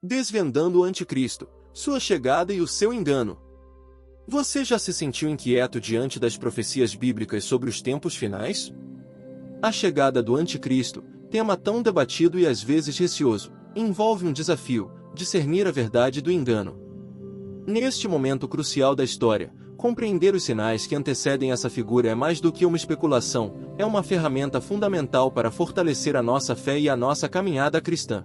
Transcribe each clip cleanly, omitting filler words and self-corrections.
Desvendando o Anticristo, sua chegada e o seu engano. Você já se sentiu inquieto diante das profecias bíblicas sobre os tempos finais? A chegada do Anticristo, tema tão debatido e às vezes receoso, envolve um desafio: discernir a verdade do engano. Neste momento crucial da história, compreender os sinais que antecedem essa figura é mais do que uma especulação, é uma ferramenta fundamental para fortalecer a nossa fé e a nossa caminhada cristã.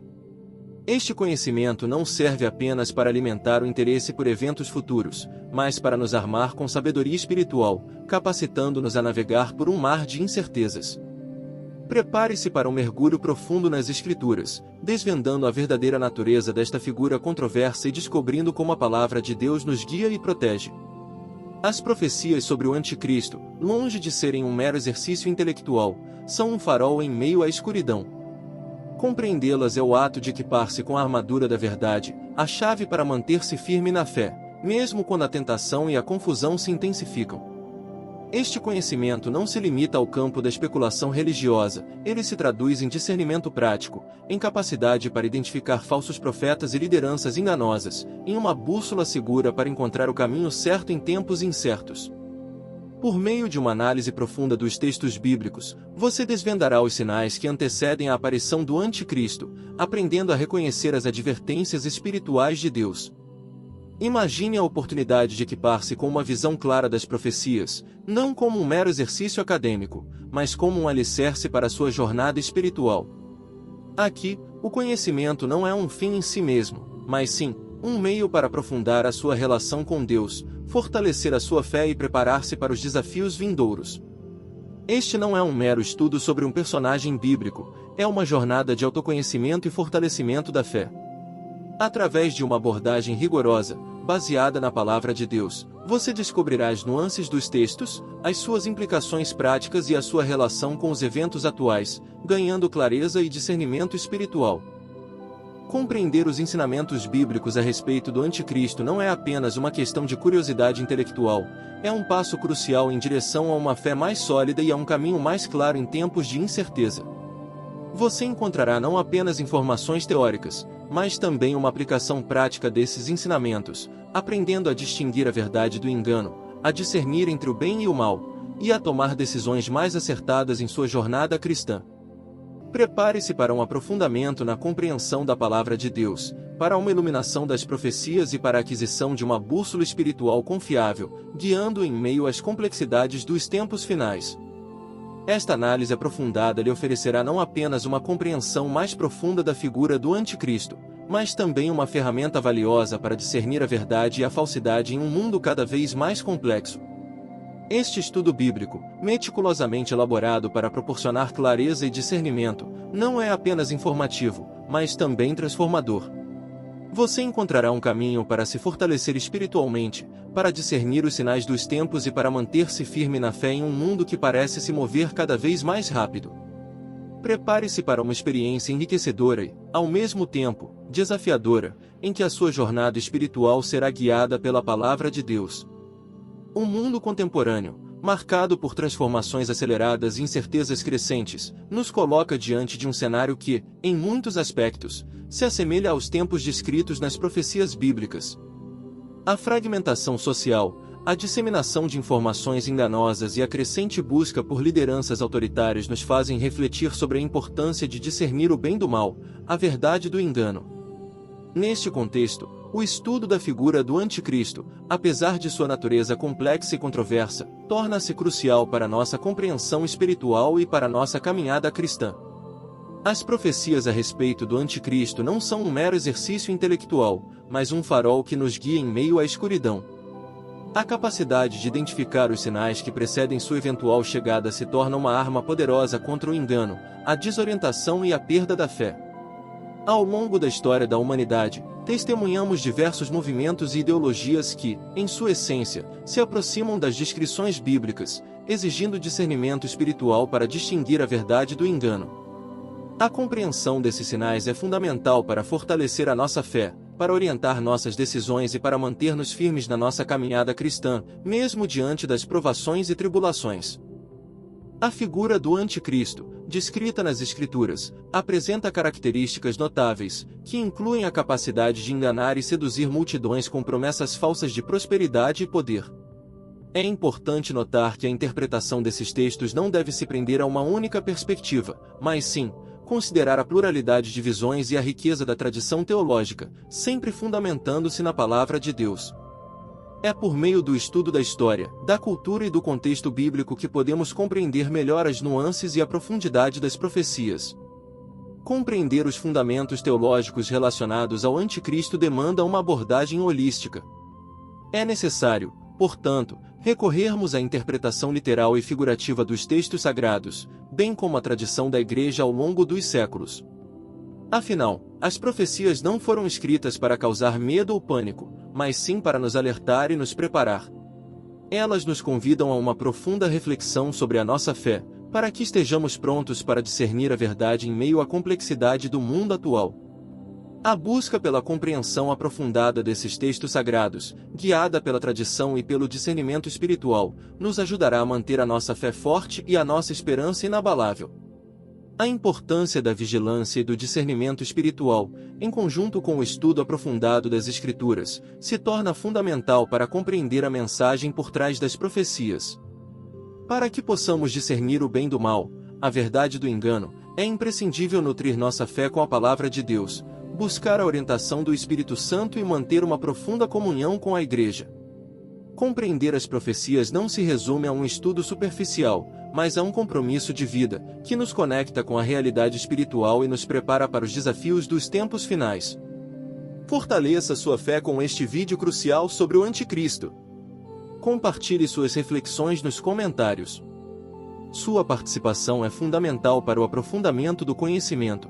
Este conhecimento não serve apenas para alimentar o interesse por eventos futuros, mas para nos armar com sabedoria espiritual, capacitando-nos a navegar por um mar de incertezas. Prepare-se para um mergulho profundo nas Escrituras, desvendando a verdadeira natureza desta figura controversa e descobrindo como a palavra de Deus nos guia e protege. As profecias sobre o Anticristo, longe de serem um mero exercício intelectual, são um farol em meio à escuridão. Compreendê-las é o ato de equipar-se com a armadura da verdade, a chave para manter-se firme na fé, mesmo quando a tentação e a confusão se intensificam. Este conhecimento não se limita ao campo da especulação religiosa, ele se traduz em discernimento prático, em capacidade para identificar falsos profetas e lideranças enganosas, em uma bússola segura para encontrar o caminho certo em tempos incertos. Por meio de uma análise profunda dos textos bíblicos, você desvendará os sinais que antecedem a aparição do Anticristo, aprendendo a reconhecer as advertências espirituais de Deus. Imagine a oportunidade de equipar-se com uma visão clara das profecias, não como um mero exercício acadêmico, mas como um alicerce para a sua jornada espiritual. Aqui, o conhecimento não é um fim em si mesmo, mas sim, um meio para aprofundar a sua relação com Deus, fortalecer a sua fé e preparar-se para os desafios vindouros. Este não é um mero estudo sobre um personagem bíblico, é uma jornada de autoconhecimento e fortalecimento da fé. Através de uma abordagem rigorosa, baseada na palavra de Deus, você descobrirá as nuances dos textos, as suas implicações práticas e a sua relação com os eventos atuais, ganhando clareza e discernimento espiritual. Compreender os ensinamentos bíblicos a respeito do Anticristo não é apenas uma questão de curiosidade intelectual, é um passo crucial em direção a uma fé mais sólida e a um caminho mais claro em tempos de incerteza. Você encontrará não apenas informações teóricas, mas também uma aplicação prática desses ensinamentos, aprendendo a distinguir a verdade do engano, a discernir entre o bem e o mal, e a tomar decisões mais acertadas em sua jornada cristã. Prepare-se para um aprofundamento na compreensão da palavra de Deus, para uma iluminação das profecias e para a aquisição de uma bússola espiritual confiável, guiando em meio às complexidades dos tempos finais. Esta análise aprofundada lhe oferecerá não apenas uma compreensão mais profunda da figura do Anticristo, mas também uma ferramenta valiosa para discernir a verdade e a falsidade em um mundo cada vez mais complexo. Este estudo bíblico, meticulosamente elaborado para proporcionar clareza e discernimento, não é apenas informativo, mas também transformador. Você encontrará um caminho para se fortalecer espiritualmente, para discernir os sinais dos tempos e para manter-se firme na fé em um mundo que parece se mover cada vez mais rápido. Prepare-se para uma experiência enriquecedora e, ao mesmo tempo, desafiadora, em que a sua jornada espiritual será guiada pela palavra de Deus. O mundo contemporâneo, marcado por transformações aceleradas e incertezas crescentes, nos coloca diante de um cenário que, em muitos aspectos, se assemelha aos tempos descritos nas profecias bíblicas. A fragmentação social, a disseminação de informações enganosas e a crescente busca por lideranças autoritárias nos fazem refletir sobre a importância de discernir o bem do mal, a verdade do engano. Neste contexto, o estudo da figura do Anticristo, apesar de sua natureza complexa e controversa, torna-se crucial para nossa compreensão espiritual e para nossa caminhada cristã. As profecias a respeito do Anticristo não são um mero exercício intelectual, mas um farol que nos guia em meio à escuridão. A capacidade de identificar os sinais que precedem sua eventual chegada se torna uma arma poderosa contra o engano, a desorientação e a perda da fé. Ao longo da história da humanidade, testemunhamos diversos movimentos e ideologias que, em sua essência, se aproximam das descrições bíblicas, exigindo discernimento espiritual para distinguir a verdade do engano. A compreensão desses sinais é fundamental para fortalecer a nossa fé, para orientar nossas decisões e para manter-nos firmes na nossa caminhada cristã, mesmo diante das provações e tribulações. A figura do Anticristo, descrita nas Escrituras, apresenta características notáveis, que incluem a capacidade de enganar e seduzir multidões com promessas falsas de prosperidade e poder. É importante notar que a interpretação desses textos não deve se prender a uma única perspectiva, mas sim, considerar a pluralidade de visões e a riqueza da tradição teológica, sempre fundamentando-se na palavra de Deus. É por meio do estudo da história, da cultura e do contexto bíblico que podemos compreender melhor as nuances e a profundidade das profecias. Compreender os fundamentos teológicos relacionados ao Anticristo demanda uma abordagem holística. É necessário, portanto, recorrermos à interpretação literal e figurativa dos textos sagrados, bem como à tradição da Igreja ao longo dos séculos. Afinal, as profecias não foram escritas para causar medo ou pânico, mas sim para nos alertar e nos preparar. Elas nos convidam a uma profunda reflexão sobre a nossa fé, para que estejamos prontos para discernir a verdade em meio à complexidade do mundo atual. A busca pela compreensão aprofundada desses textos sagrados, guiada pela tradição e pelo discernimento espiritual, nos ajudará a manter a nossa fé forte e a nossa esperança inabalável. A importância da vigilância e do discernimento espiritual, em conjunto com o estudo aprofundado das Escrituras, se torna fundamental para compreender a mensagem por trás das profecias. Para que possamos discernir o bem do mal, a verdade do engano, é imprescindível nutrir nossa fé com a palavra de Deus, buscar a orientação do Espírito Santo e manter uma profunda comunhão com a Igreja. Compreender as profecias não se resume a um estudo superficial, mas a um compromisso de vida, que nos conecta com a realidade espiritual e nos prepara para os desafios dos tempos finais. Fortaleça sua fé com este vídeo crucial sobre o Anticristo. Compartilhe suas reflexões nos comentários. Sua participação é fundamental para o aprofundamento do conhecimento.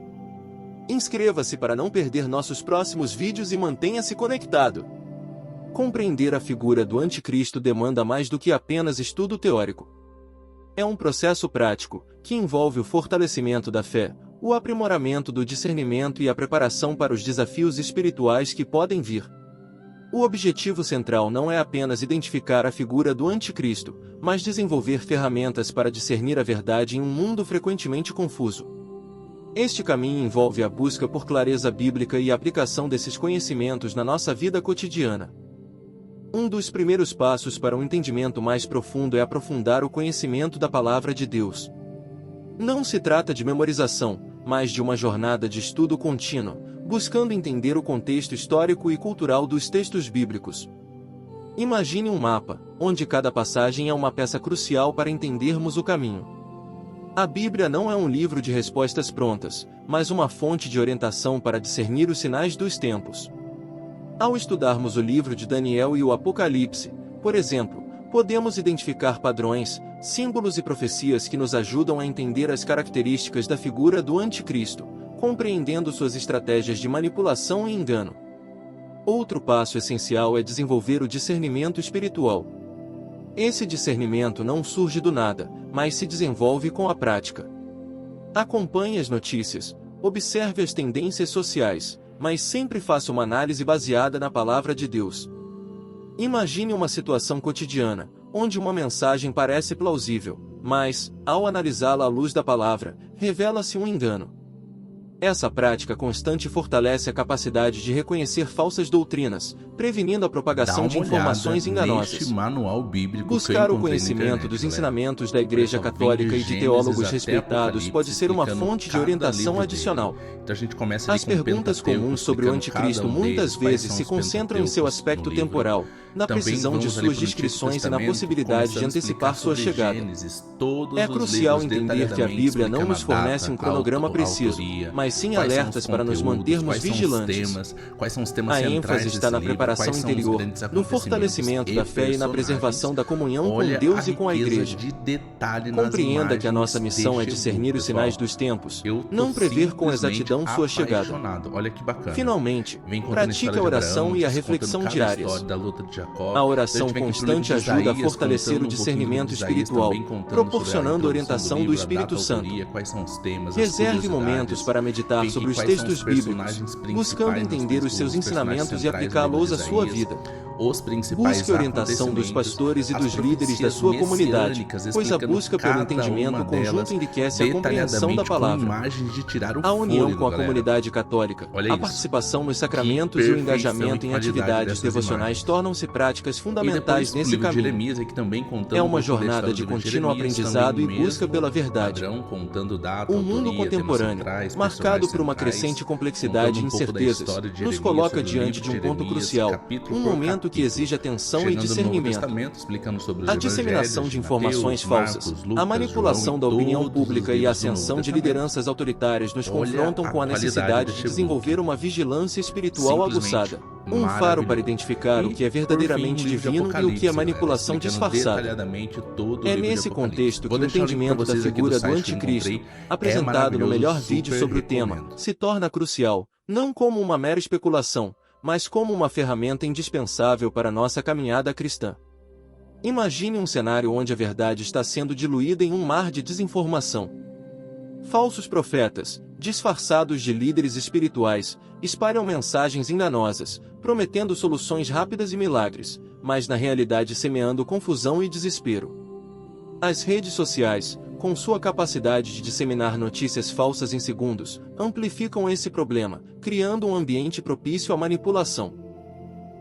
Inscreva-se para não perder nossos próximos vídeos e mantenha-se conectado. Compreender a figura do Anticristo demanda mais do que apenas estudo teórico. É um processo prático, que envolve o fortalecimento da fé, o aprimoramento do discernimento e a preparação para os desafios espirituais que podem vir. O objetivo central não é apenas identificar a figura do Anticristo, mas desenvolver ferramentas para discernir a verdade em um mundo frequentemente confuso. Este caminho envolve a busca por clareza bíblica e a aplicação desses conhecimentos na nossa vida cotidiana. Um dos primeiros passos para um entendimento mais profundo é aprofundar o conhecimento da Palavra de Deus. Não se trata de memorização, mas de uma jornada de estudo contínuo, buscando entender o contexto histórico e cultural dos textos bíblicos. Imagine um mapa, onde cada passagem é uma peça crucial para entendermos o caminho. A Bíblia não é um livro de respostas prontas, mas uma fonte de orientação para discernir os sinais dos tempos. Ao estudarmos o livro de Daniel e o Apocalipse, por exemplo, podemos identificar padrões, símbolos e profecias que nos ajudam a entender as características da figura do Anticristo, compreendendo suas estratégias de manipulação e engano. Outro passo essencial é desenvolver o discernimento espiritual. Esse discernimento não surge do nada, mas se desenvolve com a prática. Acompanhe as notícias, observe as tendências sociais, mas sempre faça uma análise baseada na palavra de Deus. Imagine uma situação cotidiana, onde uma mensagem parece plausível, mas, ao analisá-la à luz da palavra, revela-se um engano. Essa prática constante fortalece a capacidade de reconhecer falsas doutrinas, prevenindo a propagação de informações enganosas. Buscar o conhecimento dos ensinamentos da Igreja Católica e de teólogos respeitados pode ser uma fonte de orientação adicional. As perguntas comuns sobre o Anticristo muitas vezes se concentram em seu aspecto temporal, na precisão de suas descrições e na possibilidade de antecipar sua chegada. É crucial entender que a Bíblia não nos fornece um cronograma preciso, mas sim alertas para nos mantermos vigilantes. A ênfase está na preparação interior, no fortalecimento da fé e na preservação da comunhão com Deus e com a Igreja. Compreenda que a nossa missão é discernir os sinais dos tempos, não prever com exatidão sua chegada. Finalmente, pratique a oração e a reflexão diárias. A oração constante ajuda a fortalecer o discernimento espiritual, proporcionando orientação do Espírito Santo. Reserve momentos para meditar meditar sobre os textos bíblicos, buscando entender os seus ensinamentos e aplicá-los à sua vida. Busque orientação dos pastores e dos líderes da sua comunidade, pois a busca pelo entendimento conjunto enriquece a compreensão da palavra. A união com a comunidade católica, a participação nos sacramentos e o engajamento em atividades devocionais tornam-se práticas fundamentais nesse caminho. É uma jornada de contínuo aprendizado e busca pela verdade. O mundo contemporâneo, marcado por uma crescente complexidade e incertezas, nos coloca diante de um ponto crucial, um momento que exige atenção e discernimento. A disseminação de informações falsas, a manipulação da opinião pública e a ascensão de lideranças autoritárias nos confrontam com a necessidade de desenvolver uma vigilância espiritual aguçada. Um faro para identificar o que é verdadeiramente divino e o que é manipulação disfarçada. É nesse contexto que o entendimento da figura do anticristo, apresentado no melhor vídeo sobre o tema, se torna crucial, não como uma mera especulação, mas como uma ferramenta indispensável para nossa caminhada cristã. Imagine um cenário onde a verdade está sendo diluída em um mar de desinformação. Falsos profetas, disfarçados de líderes espirituais, espalham mensagens enganosas, prometendo soluções rápidas e milagres, mas na realidade semeando confusão e desespero. As redes sociais, com sua capacidade de disseminar notícias falsas em segundos, amplificam esse problema, criando um ambiente propício à manipulação.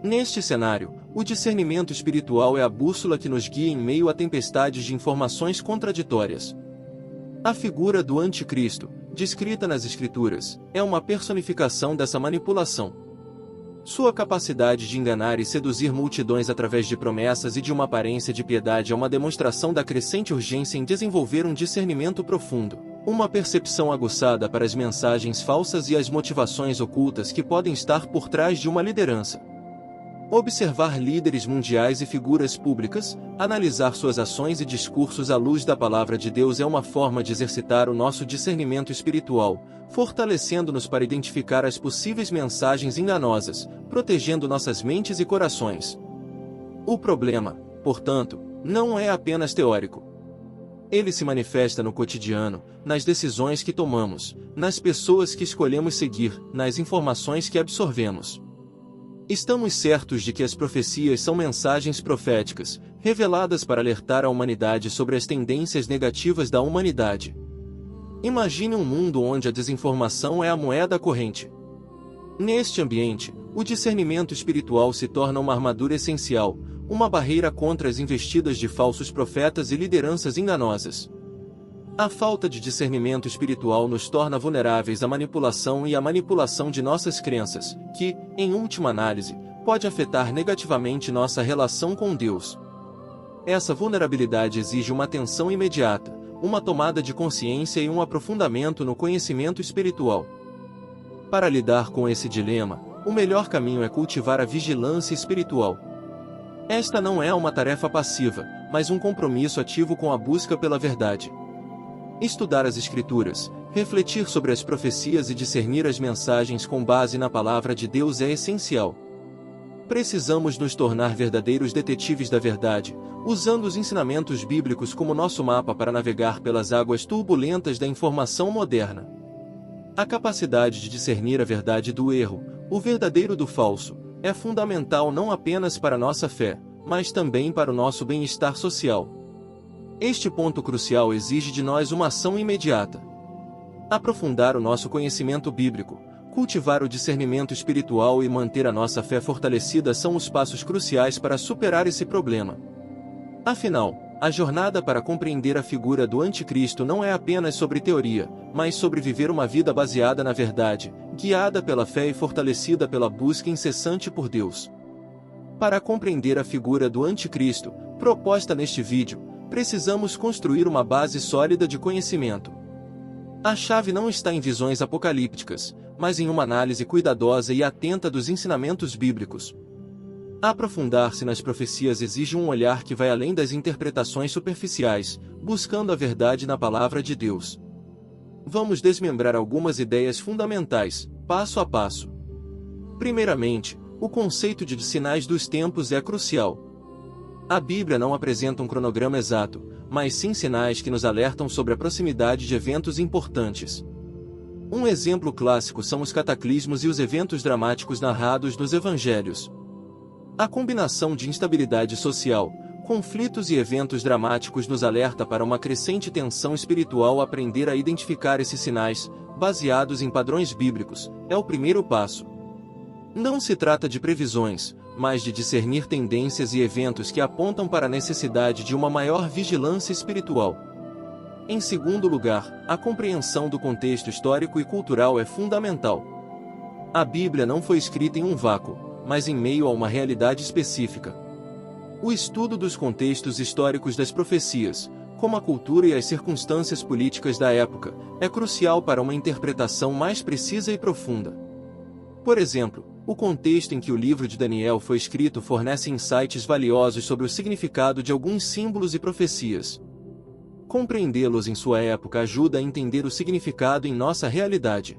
Neste cenário, o discernimento espiritual é a bússola que nos guia em meio a tempestades de informações contraditórias. A figura do anticristo, descrita nas Escrituras, é uma personificação dessa manipulação. Sua capacidade de enganar e seduzir multidões através de promessas e de uma aparência de piedade é uma demonstração da crescente urgência em desenvolver um discernimento profundo, uma percepção aguçada para as mensagens falsas e as motivações ocultas que podem estar por trás de uma liderança. Observar líderes mundiais e figuras públicas, analisar suas ações e discursos à luz da palavra de Deus é uma forma de exercitar o nosso discernimento espiritual, fortalecendo-nos para identificar as possíveis mensagens enganosas, protegendo nossas mentes e corações. O problema, portanto, não é apenas teórico. Ele se manifesta no cotidiano, nas decisões que tomamos, nas pessoas que escolhemos seguir, nas informações que absorvemos. Estamos certos de que as profecias são mensagens proféticas, reveladas para alertar a humanidade sobre as tendências negativas da humanidade. Imagine um mundo onde a desinformação é a moeda corrente. Neste ambiente, o discernimento espiritual se torna uma armadura essencial, uma barreira contra as investidas de falsos profetas e lideranças enganosas. A falta de discernimento espiritual nos torna vulneráveis à manipulação e à manipulação de nossas crenças, que, em última análise, pode afetar negativamente nossa relação com Deus. Essa vulnerabilidade exige uma atenção imediata, uma tomada de consciência e um aprofundamento no conhecimento espiritual. Para lidar com esse dilema, o melhor caminho é cultivar a vigilância espiritual. Esta não é uma tarefa passiva, mas um compromisso ativo com a busca pela verdade. Estudar as Escrituras, refletir sobre as profecias e discernir as mensagens com base na palavra de Deus é essencial. Precisamos nos tornar verdadeiros detetives da verdade, usando os ensinamentos bíblicos como nosso mapa para navegar pelas águas turbulentas da informação moderna. A capacidade de discernir a verdade do erro, o verdadeiro do falso, é fundamental não apenas para nossa fé, mas também para o nosso bem-estar social. Este ponto crucial exige de nós uma ação imediata. Aprofundar o nosso conhecimento bíblico, cultivar o discernimento espiritual e manter a nossa fé fortalecida são os passos cruciais para superar esse problema. Afinal, a jornada para compreender a figura do anticristo não é apenas sobre teoria, mas sobre viver uma vida baseada na verdade, guiada pela fé e fortalecida pela busca incessante por Deus. Para compreender a figura do anticristo, proposta neste vídeo, precisamos construir uma base sólida de conhecimento. A chave não está em visões apocalípticas, mas em uma análise cuidadosa e atenta dos ensinamentos bíblicos. Aprofundar-se nas profecias exige um olhar que vai além das interpretações superficiais, buscando a verdade na palavra de Deus. Vamos desmembrar algumas ideias fundamentais, passo a passo. Primeiramente, o conceito de sinais dos tempos é crucial. A Bíblia não apresenta um cronograma exato, mas sim sinais que nos alertam sobre a proximidade de eventos importantes. Um exemplo clássico são os cataclismos e os eventos dramáticos narrados nos evangelhos. A combinação de instabilidade social, conflitos e eventos dramáticos nos alerta para uma crescente tensão espiritual. Aprender a identificar esses sinais, baseados em padrões bíblicos, é o primeiro passo. Não se trata de previsões, mas de discernir tendências e eventos que apontam para a necessidade de uma maior vigilância espiritual. Em segundo lugar, a compreensão do contexto histórico e cultural é fundamental. A Bíblia não foi escrita em um vácuo, mas em meio a uma realidade específica. O estudo dos contextos históricos das profecias, como a cultura e as circunstâncias políticas da época, é crucial para uma interpretação mais precisa e profunda. Por exemplo, o contexto em que o livro de Daniel foi escrito fornece insights valiosos sobre o significado de alguns símbolos e profecias. Compreendê-los em sua época ajuda a entender o significado em nossa realidade.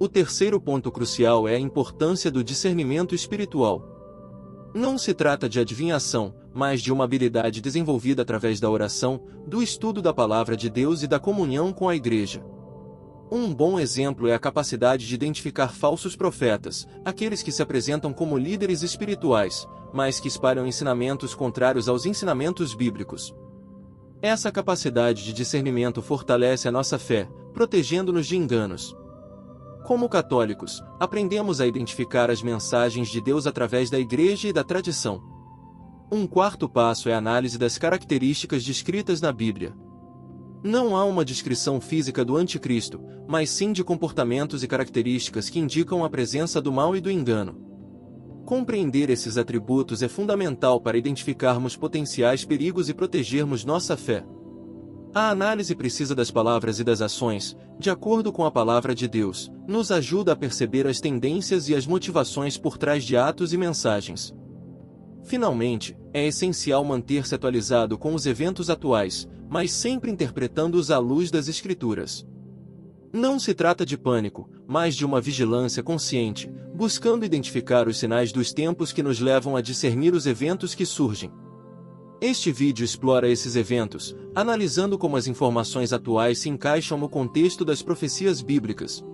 O terceiro ponto crucial é a importância do discernimento espiritual. Não se trata de adivinhação, mas de uma habilidade desenvolvida através da oração, do estudo da palavra de Deus e da comunhão com a Igreja. Um bom exemplo é a capacidade de identificar falsos profetas, aqueles que se apresentam como líderes espirituais, mas que espalham ensinamentos contrários aos ensinamentos bíblicos. Essa capacidade de discernimento fortalece a nossa fé, protegendo-nos de enganos. Como católicos, aprendemos a identificar as mensagens de Deus através da Igreja e da tradição. Um quarto passo é a análise das características descritas na Bíblia. Não há uma descrição física do anticristo, mas sim de comportamentos e características que indicam a presença do mal e do engano. Compreender esses atributos é fundamental para identificarmos potenciais perigos e protegermos nossa fé. A análise precisa das palavras e das ações, de acordo com a palavra de Deus, nos ajuda a perceber as tendências e as motivações por trás de atos e mensagens. Finalmente, é essencial manter-se atualizado com os eventos atuais, mas sempre interpretando-os à luz das Escrituras. Não se trata de pânico, mas de uma vigilância consciente, buscando identificar os sinais dos tempos que nos levam a discernir os eventos que surgem. Este vídeo explora esses eventos, analisando como as informações atuais se encaixam no contexto das profecias bíblicas.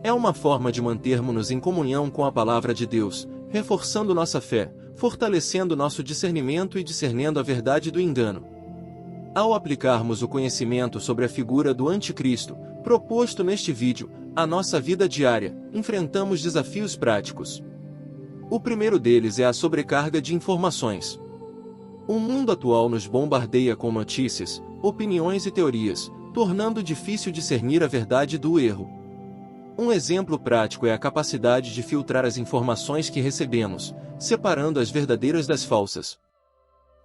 É uma forma de mantermos-nos em comunhão com a palavra de Deus, reforçando nossa fé, fortalecendo nosso discernimento e discernendo a verdade do engano. Ao aplicarmos o conhecimento sobre a figura do Anticristo, proposto neste vídeo, à nossa vida diária, enfrentamos desafios práticos. O primeiro deles é a sobrecarga de informações. O mundo atual nos bombardeia com notícias, opiniões e teorias, tornando difícil discernir a verdade do erro. Um exemplo prático é a capacidade de filtrar as informações que recebemos, separando as verdadeiras das falsas.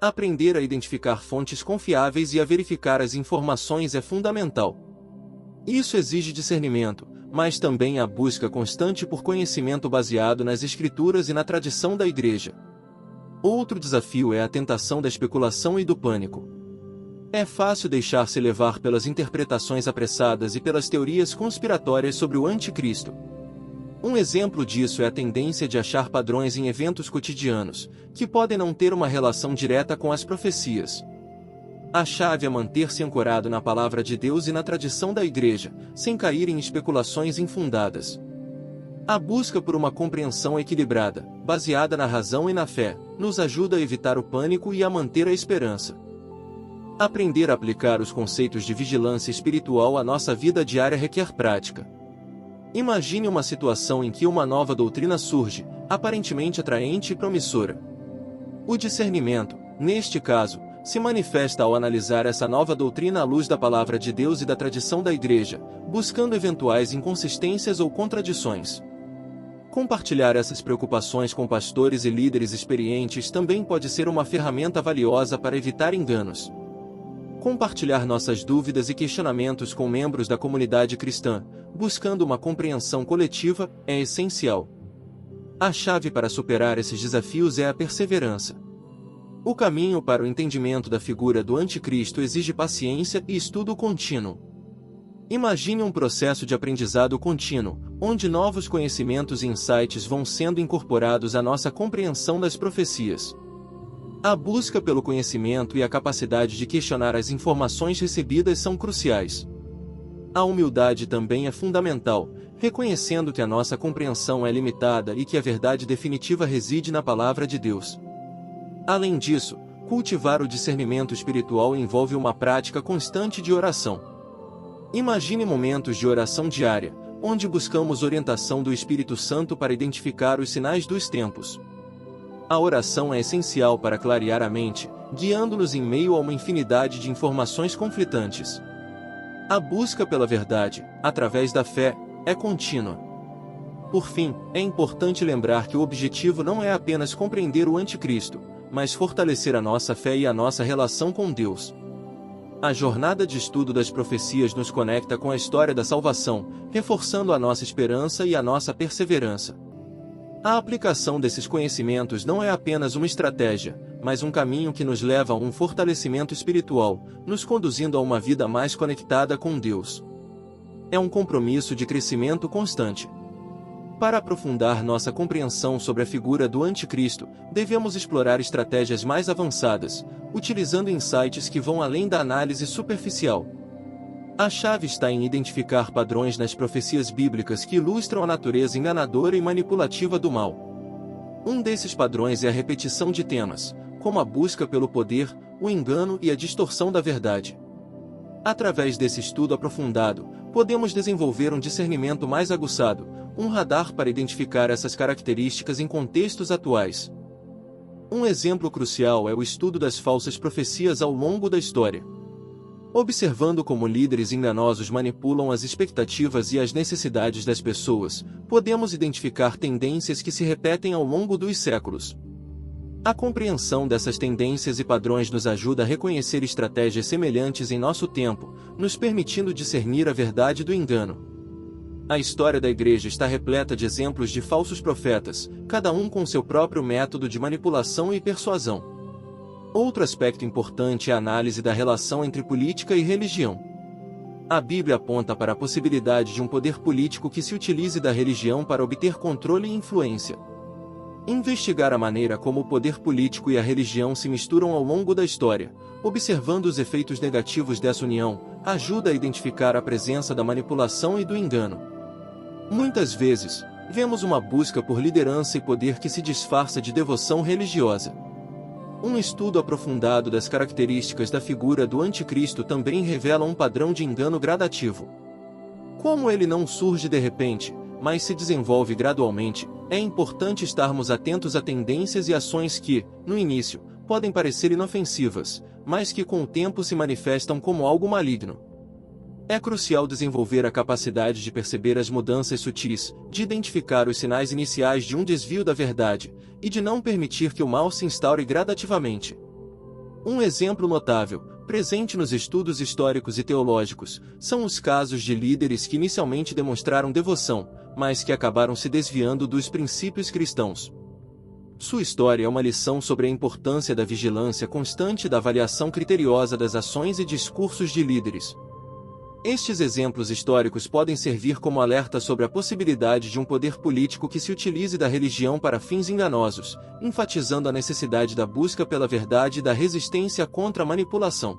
Aprender a identificar fontes confiáveis e a verificar as informações é fundamental. Isso exige discernimento, mas também a busca constante por conhecimento baseado nas Escrituras e na tradição da Igreja. Outro desafio é a tentação da especulação e do pânico. É fácil deixar-se levar pelas interpretações apressadas e pelas teorias conspiratórias sobre o Anticristo. Um exemplo disso é a tendência de achar padrões em eventos cotidianos, que podem não ter uma relação direta com as profecias. A chave é manter-se ancorado na palavra de Deus e na tradição da Igreja, sem cair em especulações infundadas. A busca por uma compreensão equilibrada, baseada na razão e na fé, nos ajuda a evitar o pânico e a manter a esperança. Aprender a aplicar os conceitos de vigilância espiritual à nossa vida diária requer prática. Imagine uma situação em que uma nova doutrina surge, aparentemente atraente e promissora. O discernimento, neste caso, se manifesta ao analisar essa nova doutrina à luz da palavra de Deus e da tradição da Igreja, buscando eventuais inconsistências ou contradições. Compartilhar essas preocupações com pastores e líderes experientes também pode ser uma ferramenta valiosa para evitar enganos. Compartilhar nossas dúvidas e questionamentos com membros da comunidade cristã, buscando uma compreensão coletiva, é essencial. A chave para superar esses desafios é a perseverança. O caminho para o entendimento da figura do Anticristo exige paciência e estudo contínuo. Imagine um processo de aprendizado contínuo, onde novos conhecimentos e insights vão sendo incorporados à nossa compreensão das profecias. A busca pelo conhecimento e a capacidade de questionar as informações recebidas são cruciais. A humildade também é fundamental, reconhecendo que a nossa compreensão é limitada e que a verdade definitiva reside na palavra de Deus. Além disso, cultivar o discernimento espiritual envolve uma prática constante de oração. Imagine momentos de oração diária, onde buscamos orientação do Espírito Santo para identificar os sinais dos tempos. A oração é essencial para clarear a mente, guiando-nos em meio a uma infinidade de informações conflitantes. A busca pela verdade, através da fé, é contínua. Por fim, é importante lembrar que o objetivo não é apenas compreender o Anticristo, mas fortalecer a nossa fé e a nossa relação com Deus. A jornada de estudo das profecias nos conecta com a história da salvação, reforçando a nossa esperança e a nossa perseverança. A aplicação desses conhecimentos não é apenas uma estratégia, mas um caminho que nos leva a um fortalecimento espiritual, nos conduzindo a uma vida mais conectada com Deus. É um compromisso de crescimento constante. Para aprofundar nossa compreensão sobre a figura do Anticristo, devemos explorar estratégias mais avançadas, utilizando insights que vão além da análise superficial. A chave está em identificar padrões nas profecias bíblicas que ilustram a natureza enganadora e manipulativa do mal. Um desses padrões é a repetição de temas, como a busca pelo poder, o engano e a distorção da verdade. Através desse estudo aprofundado, podemos desenvolver um discernimento mais aguçado, um radar para identificar essas características em contextos atuais. Um exemplo crucial é o estudo das falsas profecias ao longo da história. Observando como líderes enganosos manipulam as expectativas e as necessidades das pessoas, podemos identificar tendências que se repetem ao longo dos séculos. A compreensão dessas tendências e padrões nos ajuda a reconhecer estratégias semelhantes em nosso tempo, nos permitindo discernir a verdade do engano. A história da Igreja está repleta de exemplos de falsos profetas, cada um com seu próprio método de manipulação e persuasão. Outro aspecto importante é a análise da relação entre política e religião. A Bíblia aponta para a possibilidade de um poder político que se utilize da religião para obter controle e influência. Investigar a maneira como o poder político e a religião se misturam ao longo da história, observando os efeitos negativos dessa união, ajuda a identificar a presença da manipulação e do engano. Muitas vezes, vemos uma busca por liderança e poder que se disfarça de devoção religiosa. Um estudo aprofundado das características da figura do Anticristo também revela um padrão de engano gradativo. Como ele não surge de repente, mas se desenvolve gradualmente, é importante estarmos atentos a tendências e ações que, no início, podem parecer inofensivas, mas que com o tempo se manifestam como algo maligno. É crucial desenvolver a capacidade de perceber as mudanças sutis, de identificar os sinais iniciais de um desvio da verdade, e de não permitir que o mal se instaure gradativamente. Um exemplo notável, presente nos estudos históricos e teológicos, são os casos de líderes que inicialmente demonstraram devoção, mas que acabaram se desviando dos princípios cristãos. Sua história é uma lição sobre a importância da vigilância constante e da avaliação criteriosa das ações e discursos de líderes. Estes exemplos históricos podem servir como alerta sobre a possibilidade de um poder político que se utilize da religião para fins enganosos, enfatizando a necessidade da busca pela verdade e da resistência contra a manipulação.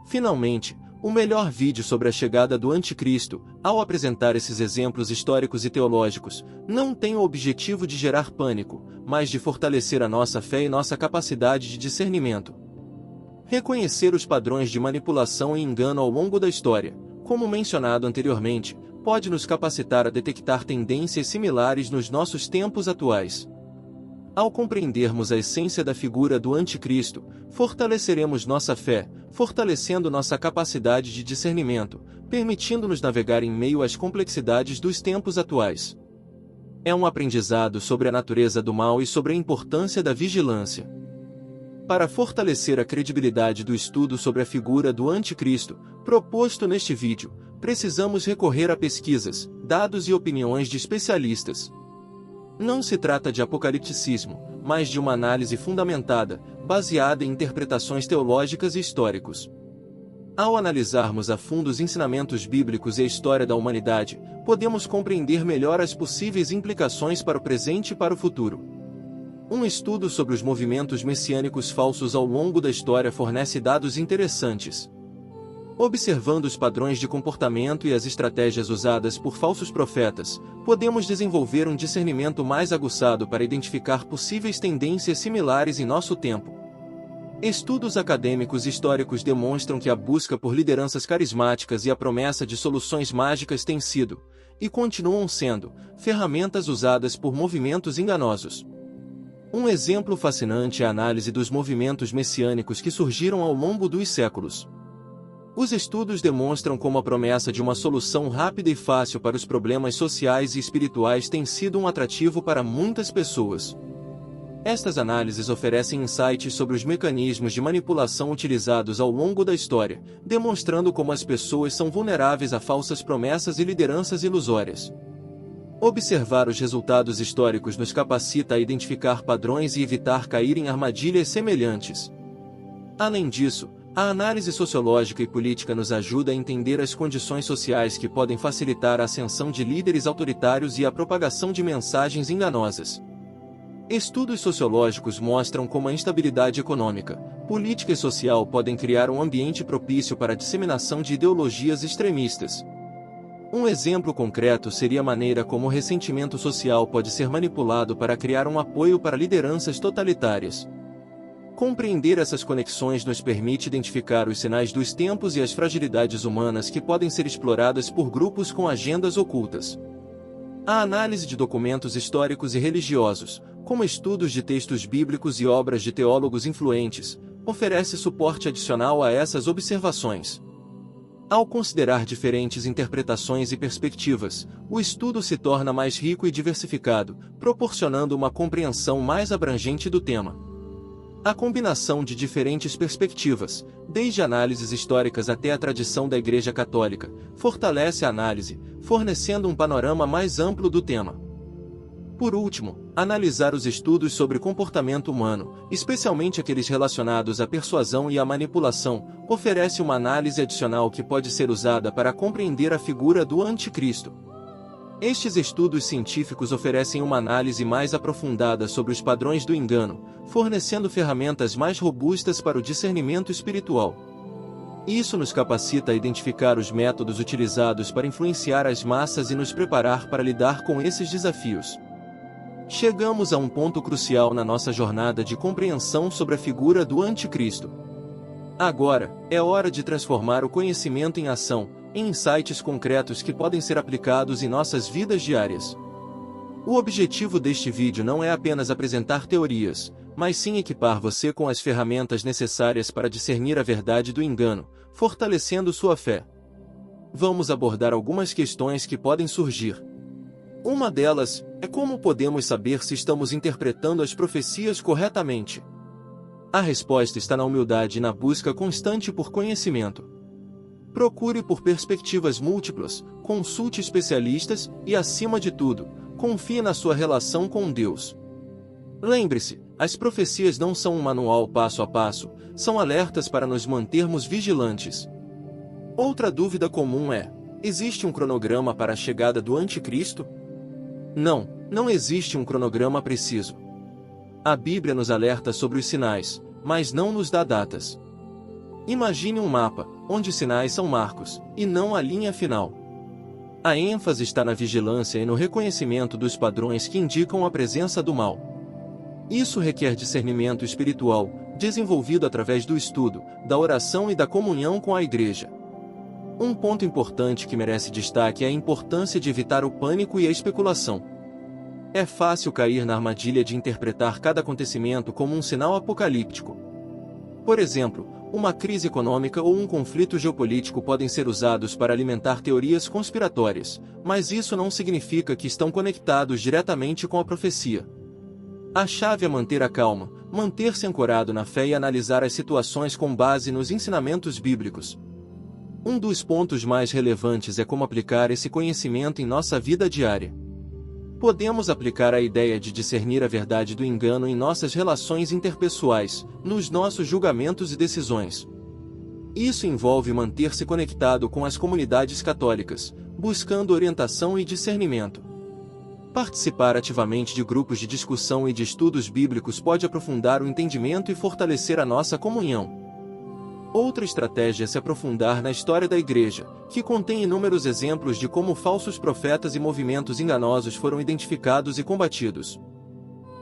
Finalmente, o melhor vídeo sobre a chegada do Anticristo, ao apresentar esses exemplos históricos e teológicos, não tem o objetivo de gerar pânico, mas de fortalecer a nossa fé e nossa capacidade de discernimento. Reconhecer os padrões de manipulação e engano ao longo da história, como mencionado anteriormente, pode nos capacitar a detectar tendências similares nos nossos tempos atuais. Ao compreendermos a essência da figura do Anticristo, fortaleceremos nossa fé, fortalecendo nossa capacidade de discernimento, permitindo-nos navegar em meio às complexidades dos tempos atuais. É um aprendizado sobre a natureza do mal e sobre a importância da vigilância. Para fortalecer a credibilidade do estudo sobre a figura do Anticristo, proposto neste vídeo, precisamos recorrer a pesquisas, dados e opiniões de especialistas. Não se trata de apocalipticismo, mas de uma análise fundamentada, baseada em interpretações teológicas e históricos. Ao analisarmos a fundo os ensinamentos bíblicos e a história da humanidade, podemos compreender melhor as possíveis implicações para o presente e para o futuro. Um estudo sobre os movimentos messiânicos falsos ao longo da história fornece dados interessantes. Observando os padrões de comportamento e as estratégias usadas por falsos profetas, podemos desenvolver um discernimento mais aguçado para identificar possíveis tendências similares em nosso tempo. Estudos acadêmicos históricos demonstram que a busca por lideranças carismáticas e a promessa de soluções mágicas têm sido, e continuam sendo, ferramentas usadas por movimentos enganosos. Um exemplo fascinante é a análise dos movimentos messiânicos que surgiram ao longo dos séculos. Os estudos demonstram como a promessa de uma solução rápida e fácil para os problemas sociais e espirituais tem sido um atrativo para muitas pessoas. Estas análises oferecem insights sobre os mecanismos de manipulação utilizados ao longo da história, demonstrando como as pessoas são vulneráveis a falsas promessas e lideranças ilusórias. Observar os resultados históricos nos capacita a identificar padrões e evitar cair em armadilhas semelhantes. Além disso, a análise sociológica e política nos ajuda a entender as condições sociais que podem facilitar a ascensão de líderes autoritários e a propagação de mensagens enganosas. Estudos sociológicos mostram como a instabilidade econômica, política e social podem criar um ambiente propício para a disseminação de ideologias extremistas. Um exemplo concreto seria a maneira como o ressentimento social pode ser manipulado para criar um apoio para lideranças totalitárias. Compreender essas conexões nos permite identificar os sinais dos tempos e as fragilidades humanas que podem ser exploradas por grupos com agendas ocultas. A análise de documentos históricos e religiosos, como estudos de textos bíblicos e obras de teólogos influentes, oferece suporte adicional a essas observações. Ao considerar diferentes interpretações e perspectivas, o estudo se torna mais rico e diversificado, proporcionando uma compreensão mais abrangente do tema. A combinação de diferentes perspectivas, desde análises históricas até a tradição da Igreja Católica, fortalece a análise, fornecendo um panorama mais amplo do tema. Por último, analisar os estudos sobre comportamento humano, especialmente aqueles relacionados à persuasão e à manipulação, oferece uma análise adicional que pode ser usada para compreender a figura do Anticristo. Estes estudos científicos oferecem uma análise mais aprofundada sobre os padrões do engano, fornecendo ferramentas mais robustas para o discernimento espiritual. Isso nos capacita a identificar os métodos utilizados para influenciar as massas e nos preparar para lidar com esses desafios. Chegamos a um ponto crucial na nossa jornada de compreensão sobre a figura do Anticristo. Agora, é hora de transformar o conhecimento em ação, em insights concretos que podem ser aplicados em nossas vidas diárias. O objetivo deste vídeo não é apenas apresentar teorias, mas sim equipar você com as ferramentas necessárias para discernir a verdade do engano, fortalecendo sua fé. Vamos abordar algumas questões que podem surgir. Uma delas é como podemos saber se estamos interpretando as profecias corretamente. A resposta está na humildade e na busca constante por conhecimento. Procure por perspectivas múltiplas, consulte especialistas e, acima de tudo, confie na sua relação com Deus. Lembre-se, as profecias não são um manual passo a passo, são alertas para nos mantermos vigilantes. Outra dúvida comum é: existe um cronograma para a chegada do Anticristo? Não existe um cronograma preciso. A Bíblia nos alerta sobre os sinais, mas não nos dá datas. Imagine um mapa, onde sinais são marcos, e não a linha final. A ênfase está na vigilância e no reconhecimento dos padrões que indicam a presença do mal. Isso requer discernimento espiritual, desenvolvido através do estudo, da oração e da comunhão com a Igreja. Um ponto importante que merece destaque é a importância de evitar o pânico e a especulação. É fácil cair na armadilha de interpretar cada acontecimento como um sinal apocalíptico. Por exemplo, uma crise econômica ou um conflito geopolítico podem ser usados para alimentar teorias conspiratórias, mas isso não significa que estão conectados diretamente com a profecia. A chave é manter a calma, manter-se ancorado na fé e analisar as situações com base nos ensinamentos bíblicos. Um dos pontos mais relevantes é como aplicar esse conhecimento em nossa vida diária. Podemos aplicar a ideia de discernir a verdade do engano em nossas relações interpessoais, nos nossos julgamentos e decisões. Isso envolve manter-se conectado com as comunidades católicas, buscando orientação e discernimento. Participar ativamente de grupos de discussão e de estudos bíblicos pode aprofundar o entendimento e fortalecer a nossa comunhão. Outra estratégia é se aprofundar na história da Igreja, que contém inúmeros exemplos de como falsos profetas e movimentos enganosos foram identificados e combatidos.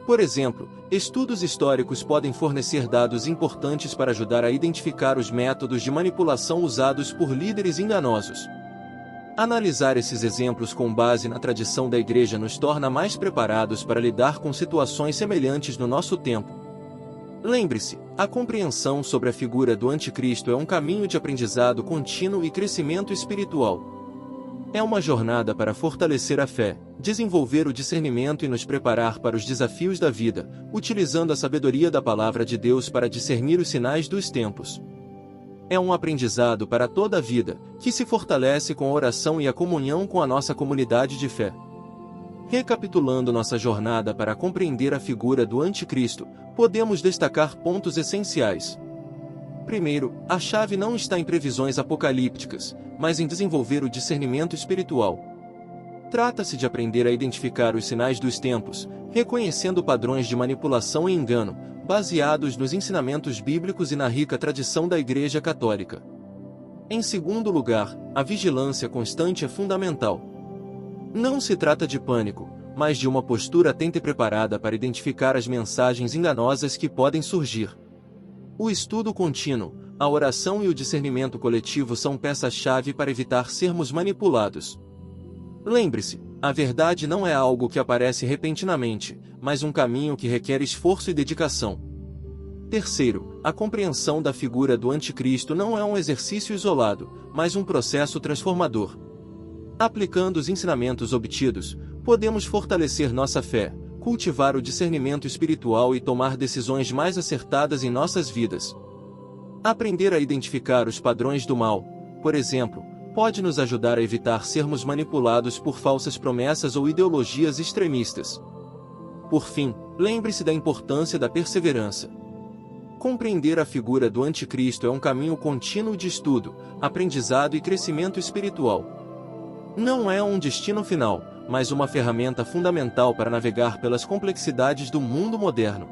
Por exemplo, estudos históricos podem fornecer dados importantes para ajudar a identificar os métodos de manipulação usados por líderes enganosos. Analisar esses exemplos com base na tradição da Igreja nos torna mais preparados para lidar com situações semelhantes no nosso tempo. Lembre-se, a compreensão sobre a figura do Anticristo é um caminho de aprendizado contínuo e crescimento espiritual. É uma jornada para fortalecer a fé, desenvolver o discernimento e nos preparar para os desafios da vida, utilizando a sabedoria da Palavra de Deus para discernir os sinais dos tempos. É um aprendizado para toda a vida, que se fortalece com a oração e a comunhão com a nossa comunidade de fé. Recapitulando nossa jornada para compreender a figura do Anticristo, podemos destacar pontos essenciais. Primeiro, a chave não está em previsões apocalípticas, mas em desenvolver o discernimento espiritual. Trata-se de aprender a identificar os sinais dos tempos, reconhecendo padrões de manipulação e engano, baseados nos ensinamentos bíblicos e na rica tradição da Igreja Católica. Em segundo lugar, a vigilância constante é fundamental. Não se trata de pânico, mas de uma postura atenta e preparada para identificar as mensagens enganosas que podem surgir. O estudo contínuo, a oração e o discernimento coletivo são peças-chave para evitar sermos manipulados. Lembre-se, a verdade não é algo que aparece repentinamente, mas um caminho que requer esforço e dedicação. Terceiro, a compreensão da figura do Anticristo não é um exercício isolado, mas um processo transformador. Aplicando os ensinamentos obtidos, podemos fortalecer nossa fé, cultivar o discernimento espiritual e tomar decisões mais acertadas em nossas vidas. Aprender a identificar os padrões do mal, por exemplo, pode nos ajudar a evitar sermos manipulados por falsas promessas ou ideologias extremistas. Por fim, lembre-se da importância da perseverança. Compreender a figura do Anticristo é um caminho contínuo de estudo, aprendizado e crescimento espiritual. Não é um destino final, mas uma ferramenta fundamental para navegar pelas complexidades do mundo moderno.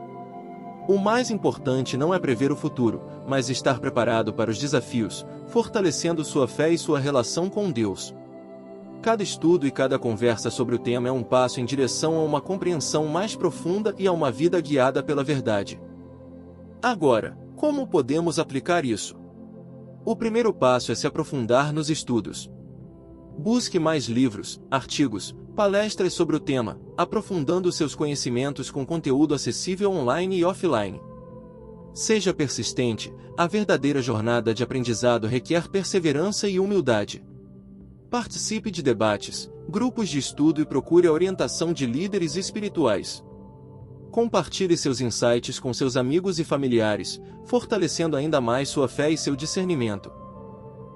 O mais importante não é prever o futuro, mas estar preparado para os desafios, fortalecendo sua fé e sua relação com Deus. Cada estudo e cada conversa sobre o tema é um passo em direção a uma compreensão mais profunda e a uma vida guiada pela verdade. Agora, como podemos aplicar isso? O primeiro passo é se aprofundar nos estudos. Busque mais livros, artigos, palestras sobre o tema, aprofundando seus conhecimentos com conteúdo acessível online e offline. Seja persistente, a verdadeira jornada de aprendizado requer perseverança e humildade. Participe de debates, grupos de estudo e procure a orientação de líderes espirituais. Compartilhe seus insights com seus amigos e familiares, fortalecendo ainda mais sua fé e seu discernimento.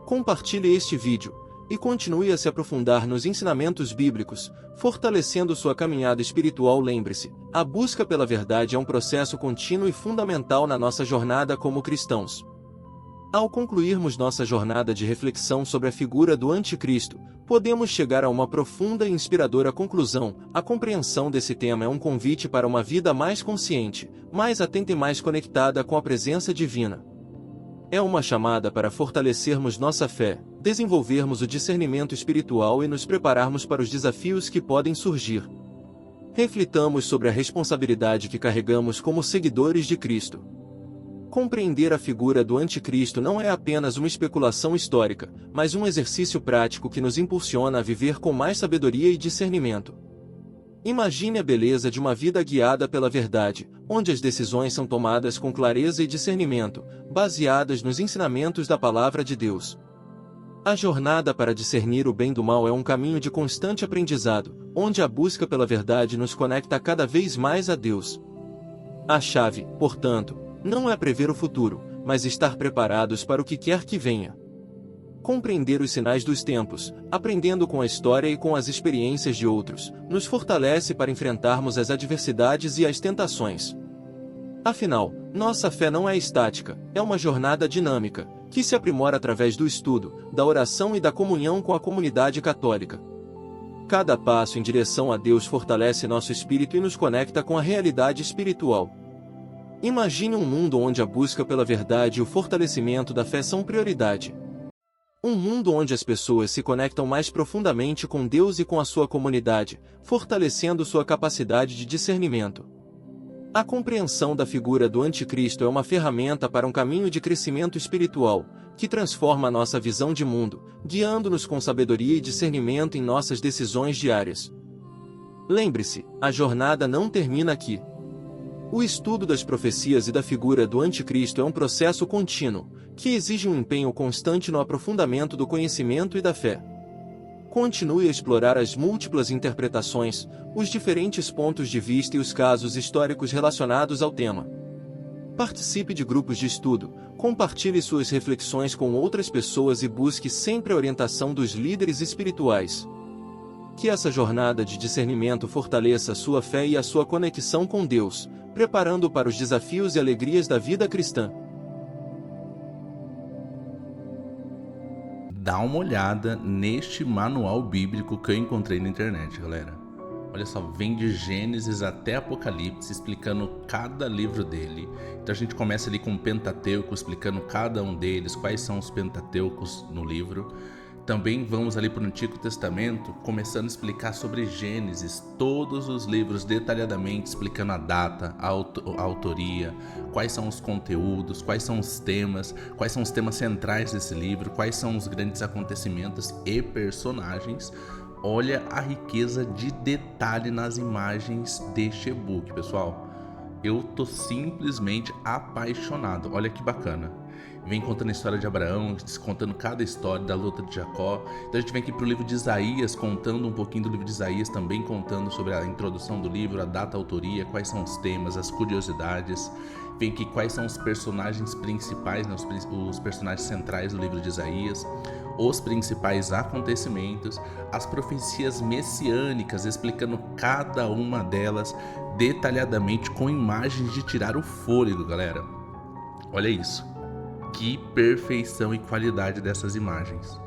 Compartilhe este vídeo e continue a se aprofundar nos ensinamentos bíblicos, fortalecendo sua caminhada espiritual. Lembre-se, a busca pela verdade é um processo contínuo e fundamental na nossa jornada como cristãos. Ao concluirmos nossa jornada de reflexão sobre a figura do Anticristo, podemos chegar a uma profunda e inspiradora conclusão: a compreensão desse tema é um convite para uma vida mais consciente, mais atenta e mais conectada com a presença divina. É uma chamada para fortalecermos nossa fé, desenvolvermos o discernimento espiritual e nos prepararmos para os desafios que podem surgir. Reflitamos sobre a responsabilidade que carregamos como seguidores de Cristo. Compreender a figura do Anticristo não é apenas uma especulação histórica, mas um exercício prático que nos impulsiona a viver com mais sabedoria e discernimento. Imagine a beleza de uma vida guiada pela verdade, onde as decisões são tomadas com clareza e discernimento, baseadas nos ensinamentos da Palavra de Deus. A jornada para discernir o bem do mal é um caminho de constante aprendizado, onde a busca pela verdade nos conecta cada vez mais a Deus. A chave, portanto, não é prever o futuro, mas estar preparados para o que quer que venha. Compreender os sinais dos tempos, aprendendo com a história e com as experiências de outros, nos fortalece para enfrentarmos as adversidades e as tentações. Afinal, nossa fé não é estática, é uma jornada dinâmica, que se aprimora através do estudo, da oração e da comunhão com a comunidade católica. Cada passo em direção a Deus fortalece nosso espírito e nos conecta com a realidade espiritual. Imagine um mundo onde a busca pela verdade e o fortalecimento da fé são prioridade. Um mundo onde as pessoas se conectam mais profundamente com Deus e com a sua comunidade, fortalecendo sua capacidade de discernimento. A compreensão da figura do Anticristo é uma ferramenta para um caminho de crescimento espiritual, que transforma a nossa visão de mundo, guiando-nos com sabedoria e discernimento em nossas decisões diárias. Lembre-se, a jornada não termina aqui. O estudo das profecias e da figura do Anticristo é um processo contínuo, que exige um empenho constante no aprofundamento do conhecimento e da fé. Continue a explorar as múltiplas interpretações, os diferentes pontos de vista e os casos históricos relacionados ao tema. Participe de grupos de estudo, compartilhe suas reflexões com outras pessoas e busque sempre a orientação dos líderes espirituais. Que essa jornada de discernimento fortaleça a sua fé e a sua conexão com Deus, preparando-o para os desafios e alegrias da vida cristã. Dá uma olhada neste manual bíblico que eu encontrei na internet, galera. Olha só, vem de Gênesis até Apocalipse, explicando cada livro dele. Então a gente começa ali com o Pentateuco, explicando cada um deles, quais são os Pentateucos no livro. Também vamos ali para o Antigo Testamento, começando a explicar sobre Gênesis, todos os livros detalhadamente, explicando a data, a autoria, quais são os conteúdos, quais são os temas centrais desse livro, quais são os grandes acontecimentos e personagens. Olha a riqueza de detalhe nas imagens deste e-book, pessoal. Eu tô simplesmente apaixonado, olha que bacana. Vem contando a história de Abraão, contando cada história da luta de Jacó. Então a gente vem aqui pro livro de Isaías, contando um pouquinho do livro de Isaías, também contando sobre a introdução do livro, a data, a autoria, quais são os temas, as curiosidades. Vem aqui quais são os personagens principais, né, os personagens centrais do livro de Isaías, os principais acontecimentos, as profecias messiânicas, explicando cada uma delas detalhadamente com imagens de tirar o fôlego, galera. Olha isso. Que perfeição e qualidade dessas imagens.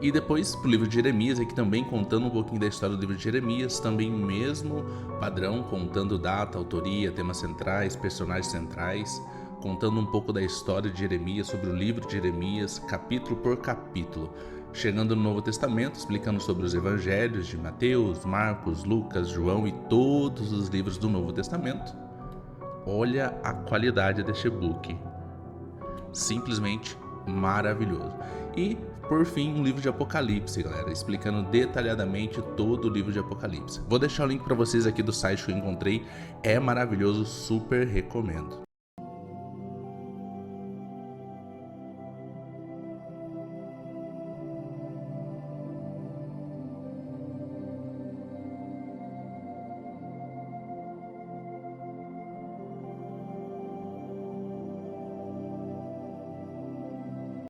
E depois pro livro de Jeremias, aqui também contando um pouquinho da história do livro de Jeremias, também o mesmo padrão, contando data, autoria, temas centrais, personagens centrais, contando um pouco da história de Jeremias, sobre o livro de Jeremias, capítulo por capítulo. Chegando no Novo Testamento, explicando sobre os evangelhos de Mateus, Marcos, Lucas, João e todos os livros do Novo Testamento. Olha a qualidade deste e-book. Simplesmente maravilhoso. E, por fim, um livro de Apocalipse, galera, explicando detalhadamente todo o livro de Apocalipse. Vou deixar o link para vocês aqui do site que eu encontrei, é maravilhoso, super recomendo.